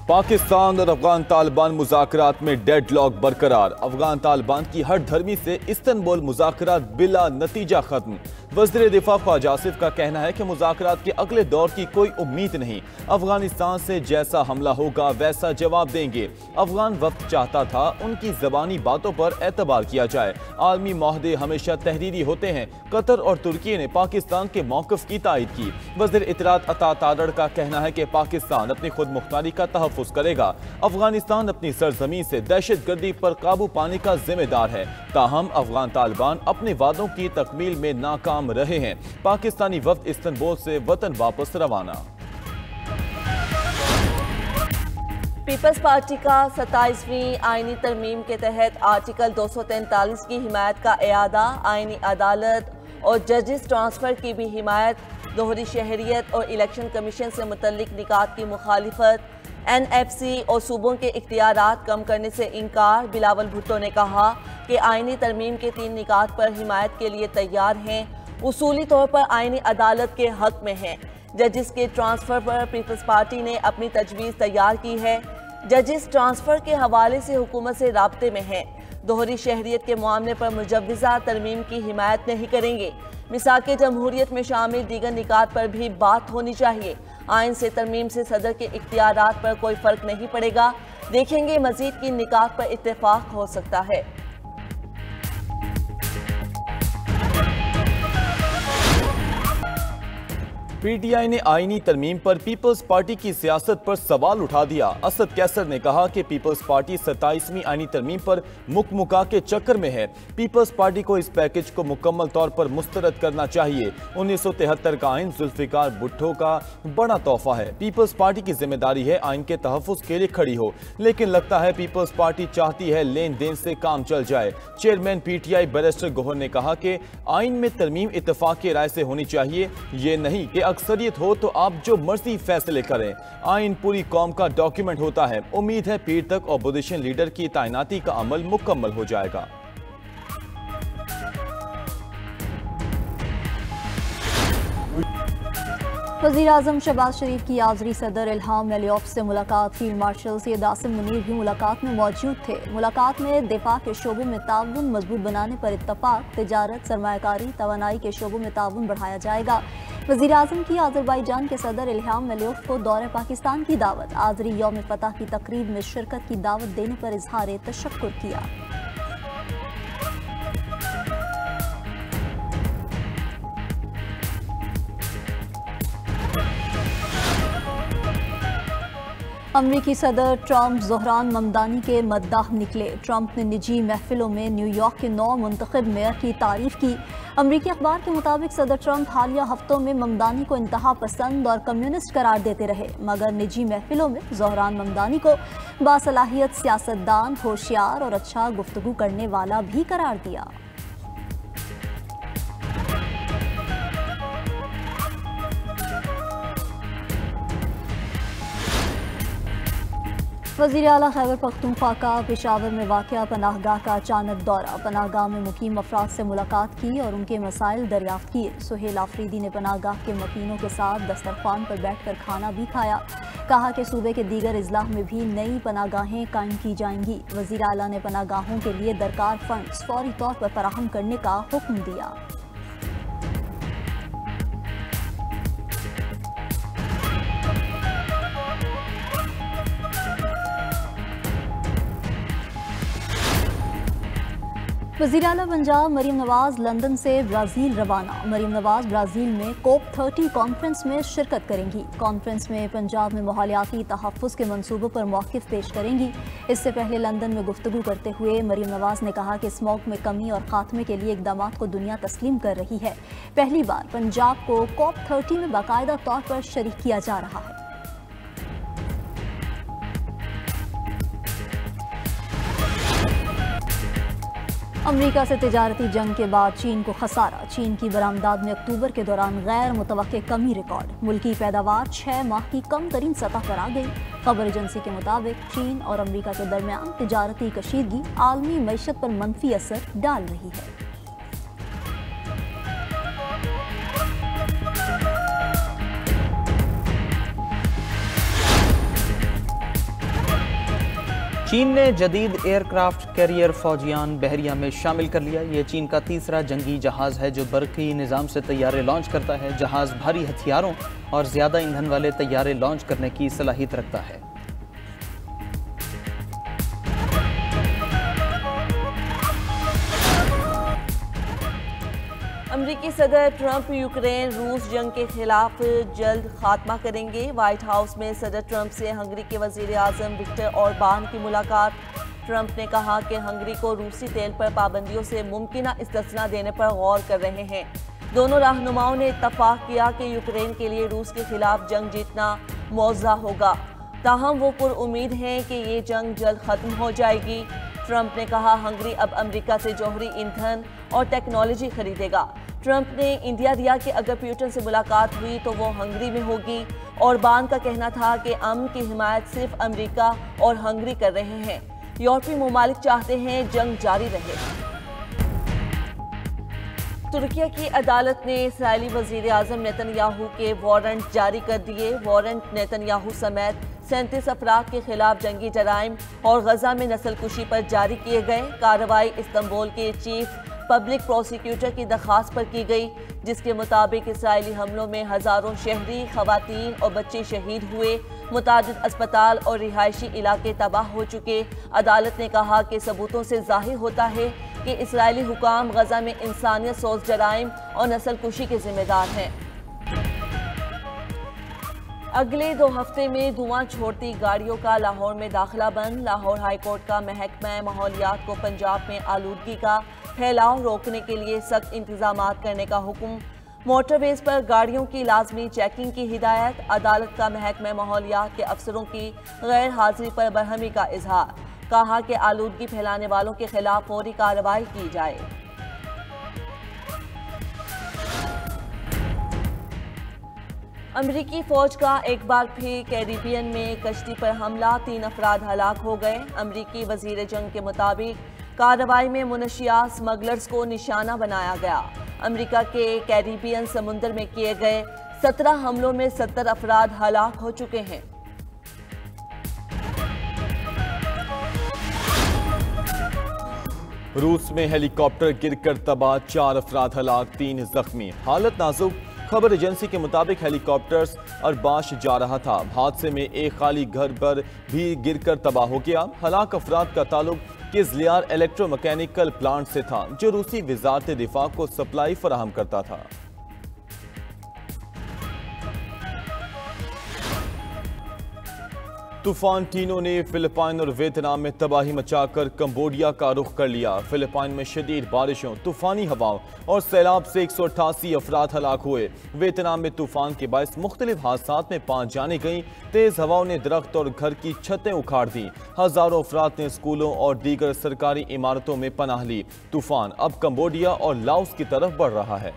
पाकिस्तान और अफगान तालिबान मुज़ाकरात में डेडलॉक बरकरार। अफगान तालिबान की हट धर्मी से इस्तांबुल मुज़ाकरात बिला नतीजा खत्म। वज़ीर दिफा ख्वाजा आसिफ का कहना है कि मुज़ाकरात के अगले दौर की कोई उम्मीद नहीं। अफगानिस्तान से जैसा हमला होगा वैसा जवाब देंगे। अफगान वक्त चाहता था उनकी ज़बानी बातों पर एतबार किया जाए। आलमी माहदे हमेशा तहरीरी होते हैं। कतर और तुर्की ने पाकिस्तान के मौक़िफ़ की तायद की। वज़ीर इत्तलात अता तारड़ का कहना है कि पाकिस्तान अपनी खुद मुख्तारी का तहफ़्फ़ुज़ करेगा। अफगानिस्तान अपनी सरजमीन से दहशतगर्दी पर काबू पाने का जिम्मेदार है। ताहम अफगान तालिबान अपने वादों की तकमील में नाकाम रहे हैं। पाकिस्तानी वफ्द इस्तांबुल से वतन वापस रवाना। पीपल्स पार्टी का 27वीं आईनी तरमीम के तहत आर्टिकल 243 की हिमायत का एआदा, आईनी अदालत और जजेस ट्रांसफर की भी हिमायत, दोहरी शहरियत और इलेक्शन कमीशन से मुतल्लिक निकात की मुखालिफत, NFC और सूबों के इख्तियारात कम करने से इनकार। बिलावल भुट्टो ने कहा कि आईनी तरमीम के 3 निकात पर हिमायत के लिए तैयार हैं, उसूली तौर पर आईनी अदालत के हक में हैं। जजेस के ट्रांसफ़र पर पीपल्स पार्टी ने अपनी तजवीज़ तैयार की है। जजेस ट्रांसफ़र के हवाले से हुकूमत से राब्ते में हैं। दोहरी शहरियत के मामले पर मुजव्वज़ा तरमीम की हिमायत नहीं करेंगे। मिसाक जमहूरियत में शामिल दीगर निकात पर भी बात होनी चाहिए। आइन से तरमीम से सदर के इख्तियारात पर कोई फ़र्क नहीं पड़ेगा। देखेंगे मज़ीद की निकात पर इत्तेफाक हो सकता है। PTI ने आईनी तरमीम पर पीपल्स पार्टी की सियासत पर सवाल उठा दिया। असद कैसर ने कहा कि पीपल्स पार्टी 27वीं आईनी तरमीम पर मुकमुका के चक्कर में है। पीपल्स पार्टी को इस पैकेज को मुकम्मल तौर पर मुस्तरद करना चाहिए। 1973 का आइन जुल्फिकार भुट्टो का बड़ा तोहफा है। पीपल्स पार्टी की जिम्मेदारी है आइन के तहफ़्फ़ुज़ के लिए खड़ी हो, लेकिन लगता है पीपल्स पार्टी चाहती है लेन देन से काम चल जाए। चेयरमैन PTI बैरिस्टर गोहर ने कहा कि आइन में तरमीम इत्तेफाक की राय से होनी चाहिए, ये नहीं कि अक्सरियत हो तो आप जो मर्जी फैसले करें। आइन पूरी कौम का डॉक्यूमेंट होता है। उम्मीद है पीर तक अपोजिशन लीडर की तैनाती का अमल मुकम्मल हो जाएगा। वज़ीर आज़म शहबाज शरीफ की आज़री सदर इल्हाम अलियौफ से मुलाकात। फील्ड मार्शल सैयद आसिम मुनीर भी मुलाकात में मौजूद थे। मुलाकात में दिफा के शोबे में ताउन मजबूत बनाने पर इत्तफाक। तिजारत, सरमायाकारी, तवानाई के शोबों में ताउन बढ़ाया जाएगा। वज़ीर आज़म की अज़रबैजान के सदर इल्हाम अलियौफ को दौरे पाकिस्तान की दावत। आज़री यौम फतह की तकरीब में शिरकत की दावत देने पर इजहार तशक्कुर किया। अमरीकी सदर ट्रंप ज़ोहरान ममदानी के मद्दाह निकले। ट्रंप ने निजी महफिलों में न्यूयॉर्क के नौ मुंतखब मेयर की तारीफ की। अमरीकी अखबार के मुताबिक सदर ट्रंप हालिया हफ्तों में ममदानी को इंतहा पसंद और कम्युनिस्ट करार देते रहे, मगर निजी महफिलों में ज़ोहरान ममदानी को बासलाहियत सियासतदान, होशियार और अच्छा गुफ्तगू करने वाला भी करार दिया। वज़ीर आला खैबर पख्तूनख्वा का पेशावर में वाक़या पनाहगाह का अचानक दौरा। पनाहगाह में मुकीम अफराद से मुलाकात की और उनके मसाइल दरियाफ्त किए। सुहेल आफरीदी ने पनाहगाह के मकीनों के साथ दस्तरखान पर बैठकर खाना भी खाया। कहा कि सूबे के दीगर अजला में भी नई पनाहगाहें कायम की जाएंगी। वज़ीर आला ने पनाहगाहों के लिए दरकार फंड्स फौरी तौर पर फराहम करने का हुक्म दिया। वज़ीर आला पंजाब मरीम नवाज लंदन से ब्राज़ील रवाना। मरीम नवाज ब्राज़ील में COP30 कॉन्फ्रेंस में शिरकत करेंगी। कॉन्फ्रेंस में पंजाब में माहौलियाती तहफ़्फ़ुज़ के मंसूबों पर मौक़िफ़ पेश करेंगी। इससे पहले लंदन में गुफ्तगू करते हुए मरीम नवाज ने कहा कि स्मॉग में कमी और ख़ात्मे के लिए इक़दामात को दुनिया तस्लीम कर रही है। पहली बार पंजाब को COP30 में बाकायदा तौर पर शरीक किया जा रहा है। अमेरिका से तिजारती जंग के बाद चीन को खसारा। चीन की बरामदात में अक्टूबर के दौरान गैर मुतवक्के कमी रिकॉर्ड। मुल्की पैदावार 6 माह की कम तरीन सतह पर आ गई। खबर एजेंसी के मुताबिक चीन और अमेरिका के दरमियान तिजारती कशीदगी आलमी मईशत पर मनफी असर डाल रही है। चीन ने जदीद एयरक्राफ्ट कैरियर फौजियान बहरिया में शामिल कर लिया। ये चीन का तीसरा जंगी जहाज़ है जो बरकी निज़ाम से तैयारे लॉन्च करता है। जहाज़ भारी हथियारों और ज़्यादा ईंधन वाले तैयारे लॉन्च करने की सलाहियत रखता है। अमेरिकी सदर ट्रंप यूक्रेन रूस जंग के खिलाफ जल्द खात्मा करेंगे। व्हाइट हाउस में सदर ट्रंप से हंगरी के वजीर आजम विक्टर ओरबान की मुलाकात। ट्रंप ने कहा कि हंगरी को रूसी तेल पर पाबंदियों से मुमकिन इस्तिस्ना देने पर गौर कर रहे हैं। दोनों रहनुमाओं ने इत्तफाक किया कि यूक्रेन के लिए रूस के खिलाफ जंग जीतना मौज़ा होगा। ताहम वो पुरउम्मीद हैं कि ये जंग जल्द खत्म हो जाएगी। ट्रंप ने कहा हंगरी अब अमेरिका से जौहरी ईंधन और टेक्नोलॉजी खरीदेगा। ट्रंप ने इंडिया दिया कि अगर पुतिन से मुलाकात हुई तो वो हंगरी में होगी। ओरबान का कहना था कि अमन की हिमायत सिर्फ अमेरिका और हंगरी कर रहे हैं। यूरोपीय ममालिक चाहते हैं जंग जारी रहे। तुर्की की अदालत ने इसराइली वजीर आजम नेतन्याहू के वारंट जारी कर दिए। वारंट नेतन्याहू समेत 37 अफराद के खिलाफ जंगी जराइम और गजा में नस्लकुशी पर जारी किए गए। कार्रवाई इस्तांबुल के चीफ पब्लिक प्रोसिक्यूटर की दरख्वास्त पर की गई, जिसके मुताबिक इसराइली हमलों में हजारों शहरी, खवातीन और बच्चे शहीद हुए। मुतादिद अस्पताल और रिहायशी इलाके तबाह हो चुके। अदालत ने कहा कि सबूतों से जाहिर होता है कि इसराइली हुकाम गजा में इंसानियत सोज जराइम और नस्लकुशी के जिम्मेदार हैं। अगले 2 हफ्ते में धुआं छोड़ती गाड़ियों का लाहौर में दाखिला बंद। लाहौर हाईकोर्ट का महकमा माहौलियात को पंजाब में आलूदगी का फैलाव रोकने के लिए सख्त इंतजामात करने का हुक्म। मोटरवेज पर गाड़ियों की लाजमी चेकिंग की हिदायत। अदालत का महकमा माहौलियात के अफसरों की गैर हाजिरी पर बरहमी का इजहार। कहा कि आलूदगी फैलाने वालों के खिलाफ फौरी कार्रवाई की जाए। अमेरिकी फौज का एक बार फिर कैरिबियन में कश्ती पर हमला, 3 अफराद हलाक हो गए। अमेरिकी वजीर जंग के मुताबिक कार्रवाई में मुनशियात स्मगलर्स को निशाना बनाया गया। अमेरिका के कैरिबियन समुंदर में किए गए 17 हमलों में 70 अफराद हलाक हो चुके हैं। रूस में हेलीकॉप्टर गिरकर तबाह, 4 अफराद हलाक, 3 जख्मी, हालत नाजुक। खबर एजेंसी के मुताबिक हेलीकॉप्टर्स अरबाश जा रहा था। हादसे में एक खाली घर पर भी गिरकर तबाह हो गया। हलाक अफराद का ताल्लुक किजलियार इलेक्ट्रोमैकेनिकल प्लांट से था, जो रूसी वजारत दिफा को सप्लाई फराहम करता था। तूफान टीनो ने फिलिपाइन और वियतनाम में तबाही मचाकर कंबोडिया का रुख कर लिया। फिलिपाइन में शदीद बारिशों, तूफानी हवाओं और सैलाब से 188 अफराद हलाक हुए। वियतनाम में तूफान के बायस मुख्तलिफ हादसात में 5 जानें गईं। तेज हवाओं ने दरख्त और घर की छतें उखाड़ दी। हजारों अफराद ने स्कूलों और दीगर सरकारी इमारतों में पनाह ली। तूफान अब कंबोडिया और लाओस की तरफ बढ़ रहा है।